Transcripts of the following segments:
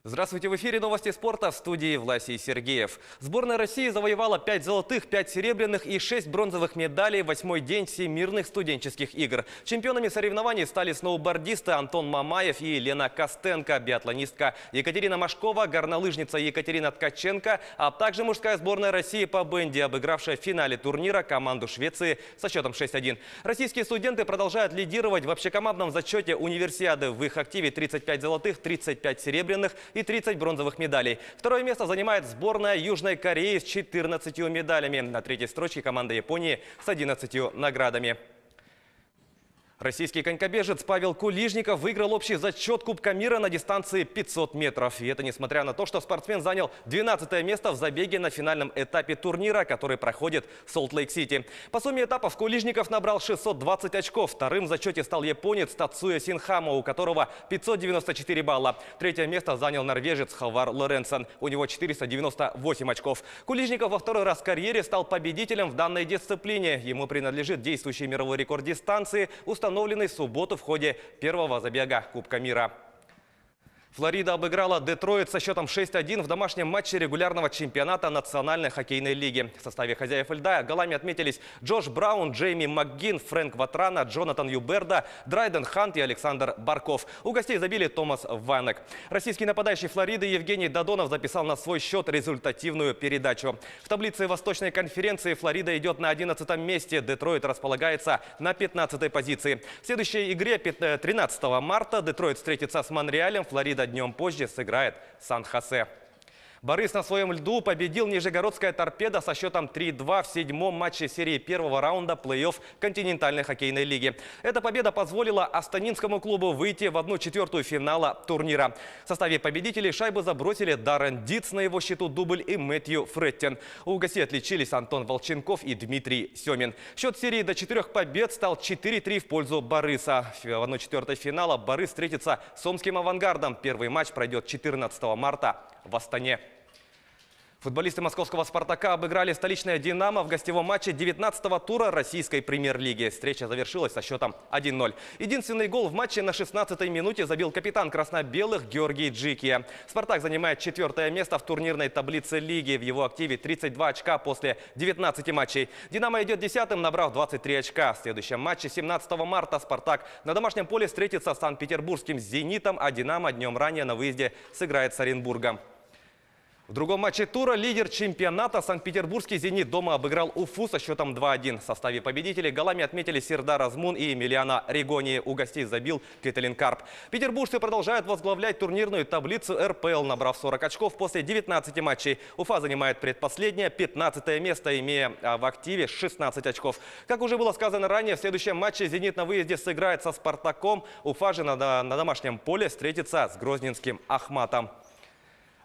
Здравствуйте, в эфире новости спорта, в студии Власий Сергеев. Сборная России завоевала 5 золотых, 5 серебряных и 6 бронзовых медалей в 8-й день Всемирных студенческих игр. Чемпионами соревнований стали сноубордисты Антон Мамаев и Елена Костенко, биатлонистка Екатерина Машкова, горнолыжница Екатерина Ткаченко, а также мужская сборная России по бенди, обыгравшая в финале турнира команду Швеции со счетом 6-1. Российские студенты продолжают лидировать в общекомандном зачете универсиады. В их активе 35 золотых, 35 серебряных и 30 бронзовых медалей. Второе место занимает сборная Южной Кореи с 14 медалями. На третьей строчке команда Японии с 11 наградами. Российский конькобежец Павел Кулижников выиграл общий зачет Кубка мира на дистанции 500 метров. И это несмотря на то, что спортсмен занял 12 место в забеге на финальном этапе турнира, который проходит в Солт-Лейк-Сити. По сумме этапов Кулижников набрал 620 очков. Вторым в зачете стал японец Тацуя Синхама, у которого 594 балла. Третье место занял норвежец Халвар Лоренсон. У него 498 очков. Кулижников во второй раз в карьере стал победителем в данной дисциплине. Ему принадлежит действующий мировой рекорд дистанции, установленный в субботу в ходе первого забега Кубка мира. Флорида обыграла Детройт со счетом 6-1 в домашнем матче регулярного чемпионата Национальной хоккейной лиги. В составе хозяев льда голами отметились Джош Браун, Джейми МакГин, Фрэнк Ватрана, Джонатан Юберда, Драйден Хант и Александр Барков. У гостей забили Томас Ванек. Российский нападающий Флориды Евгений Додонов записал на свой счет результативную передачу. В таблице Восточной конференции Флорида идет на 11-м месте. Детройт располагается на 15-й позиции. В следующей игре 13 марта Детройт встретится с Монреалем. Флорида днем позже сыграет Сан-Хосе. Борис на своем льду победил Нижегородская торпеда со счетом 3-2 в 7-м матче серии первого раунда плей-офф континентальной хоккейной лиги. Эта победа позволила астанинскому клубу выйти в 1/4 финала турнира. В составе победителей шайбу забросили Даррен Диц, на его счету дубль, и Мэтью Фреттин. У гостей отличились Антон Волченков и Дмитрий Семин. Счет серии до 4 побед стал 4-3 в пользу Бориса. В 1/4 финала Борис встретится с омским «Авангардом». Первый матч пройдет 14 марта в Астане. Футболисты московского «Спартака» обыграли столичное «Динамо» в гостевом матче 19-го тура российской премьер-лиги. Встреча завершилась со счетом 1-0. Единственный гол в матче на 16-й минуте забил капитан красно-белых Георгий Джикия. «Спартак» занимает 4-е место в турнирной таблице лиги. В его активе 32 очка после 19 матчей. «Динамо» идет 10-м, набрав 23 очка. В следующем матче 17 марта «Спартак» на домашнем поле встретится с санкт-петербургским «Зенитом», а «Динамо» днем ранее на выезде сыграет с Оренбургом. В другом матче тура лидер чемпионата санкт-петербургский «Зенит» дома обыграл Уфу со счетом 2-1. В составе победителей голами отметили Сердар Азмун и Эмилиано Ригони. У гостей забил Кетелин Карп. Петербуржцы продолжают возглавлять турнирную таблицу РПЛ, набрав 40 очков после 19 матчей. Уфа занимает предпоследнее 15-е место, имея в активе 16 очков. Как уже было сказано ранее, в следующем матче «Зенит» на выезде сыграет со «Спартаком». Уфа же на домашнем поле встретится с грозненским «Ахматом».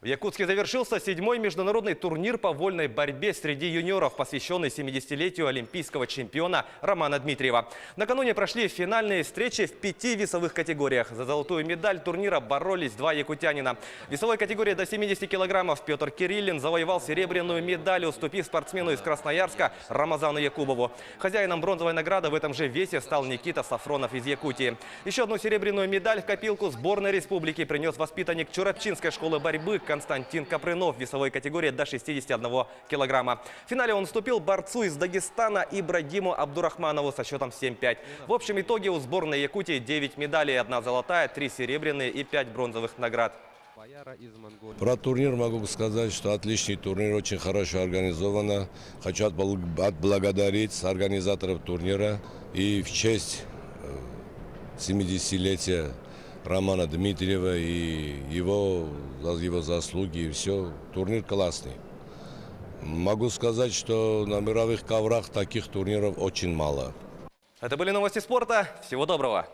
В Якутске завершился 7-й международный турнир по вольной борьбе среди юниоров, посвященный 70-летию олимпийского чемпиона Романа Дмитриева. Накануне прошли финальные встречи в 5 весовых категориях. За золотую медаль турнира боролись 2 якутянина. В весовой категории до 70 килограммов Петр Кириллин завоевал серебряную медаль, уступив спортсмену из Красноярска Рамазану Якубову. Хозяином бронзовой награды в этом же весе стал Никита Сафронов из Якутии. Еще одну серебряную медаль в копилку сборной республики принес воспитанник Чурапчинской школы борьбы Константин Капрынов в весовой категории до 61 килограмма. В финале он уступил борцу из Дагестана Ибрагиму Абдурахманову со счетом 7-5. В общем итоге у сборной Якутии 9 медалей, 1 золотая, 3 серебряные и 5 бронзовых наград. Про турнир могу сказать, что отличный турнир, очень хорошо организовано. Хочу отблагодарить организаторов турнира и в честь 70-летия Романа Дмитриева и его заслуги, и все. Турнир классный. Могу сказать, что на мировых коврах таких турниров очень мало. Это были новости спорта. Всего доброго.